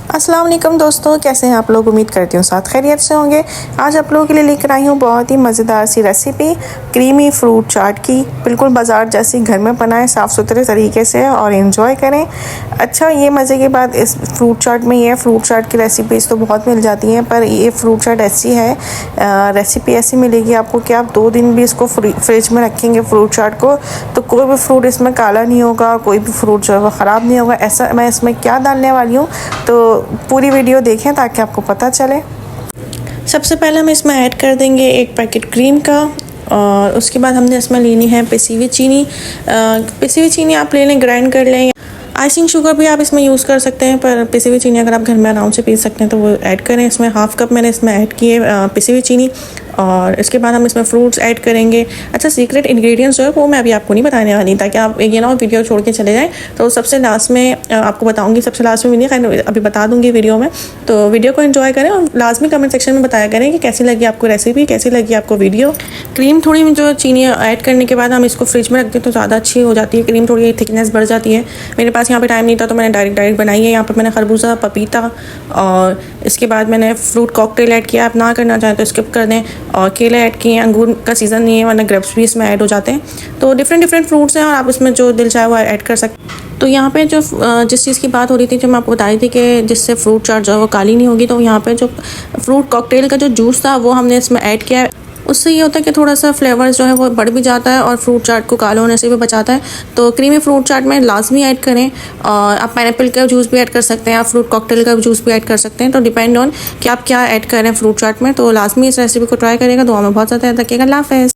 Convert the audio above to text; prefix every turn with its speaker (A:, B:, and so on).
A: अस्सलाम वालेकुम दोस्तों, कैसे हैं आप लोग। उम्मीद करती हूँ साथ खैरियत से होंगे। आज आप लोगों के लिए लेकर आई हूँ बहुत ही मज़ेदार सी रेसिपी क्रीमी फ्रूट चाट की। बिल्कुल बाज़ार जैसी घर में बनाएं साफ़ सुथरे तरीके से और एंजॉय करें। अच्छा, ये मज़े की बात इस फ्रूट चाट में ये फ्रूट चाट की रेसिपीज़ तो बहुत मिल जाती हैं, पर ये फ्रूट चाट ऐसी है, रेसिपी ऐसी मिलेगी आपको कि आप 2 दिन भी इसको फ्रिज में रखेंगे फ्रूट चाट को तो कोई भी फ्रूट इसमें काला नहीं होगा, कोई भी फ्रूट जो है वो ख़राब नहीं होगा। ऐसा मैं इसमें क्या डालने वाली हूँ तो पूरी वीडियो देखें ताकि आपको पता चले। सबसे पहले हम इसमें ऐड कर देंगे 1 पैकेट क्रीम का, और उसके बाद हमने इसमें लेनी है पिसी हुई चीनी। पिसी हुई चीनी आप ले लें, ग्राइंड कर लें। आइसिंग शुगर भी आप इसमें यूज़ कर सकते हैं, पर पिसी हुई चीनी अगर आप घर में आराम से पी सकते हैं तो वो ऐड करें। इसमें 1/2 कप मैंने इसमें ऐड की है पिसी हुई चीनी, और इसके बाद हम इसमें फ्रूट्स ऐड करेंगे। अच्छा, सीक्रेट इंग्रेडिएंट्स जो है वो मैं अभी आपको नहीं बताने वाली, ताकि आप ये ना वीडियो छोड़ के चले जाएं। तो सबसे लास्ट में आपको बताऊंगी, सबसे लास्ट में नहीं, खैर अभी बता दूंगी वीडियो में। तो वीडियो को एंजॉय करें और लाजमी कमेंट सेक्शन में बताया करें कि कैसी लगी आपको रेसिपी, कैसी लगी आपको वीडियो। क्रीम थोड़ी जो चीनी ऐड करने के बाद हम इसको फ्रिज में रख दें तो ज़्यादा अच्छी हो जाती है, क्रीम थोड़ी थिकनेस बढ़ जाती है। मेरे पास यहाँ पे टाइम नहीं था तो मैंने डायरेक्ट बनाई है। यहाँ पर मैंने खरबूजा, पपीता और इसके बाद मैंने फ्रूट कॉकटेल ऐड किया। आप ना करना चाहें तो स्किप कर दें। और केले ऐड किए हैं, अंगूर का सीज़न नहीं है वरना ग्रेप्स भी इसमें ऐड हो जाते हैं। तो डिफरेंट फ्रूट्स हैं और आप इसमें जो दिल चाहे वो ऐड कर सकते हैं। तो यहाँ पे जो जिस चीज़ की बात हो रही थी, जो मैं आपको बताई थी कि जिससे फ्रूट चाट जो है वो काली नहीं होगी, तो यहाँ पे जो फ्रूट कॉकटेल का जो जूस था वो हमने इसमें ऐड किया है। उससे ये होता है कि थोड़ा सा फ्लेवर जो है वो बढ़ भी जाता है और फ्रूट चाट को काला होने से भी बचाता है। तो क्रीमी फ्रूट चाट में लाजमी ऐड करें। और आप पाइनएप्पल का जूस भी ऐड कर सकते हैं, आप फ्रूट कॉकटेल का जूस भी ऐड कर सकते हैं। तो डिपेंड ऑन कि आप क्या ऐड करें फ्रूट चाट में। तो लाजमी इस रेसिपी को ट्राई करेगा। दुआ में बहुत ज़्यादा याद रखिएगा। अल्लाह हाफ़िज़।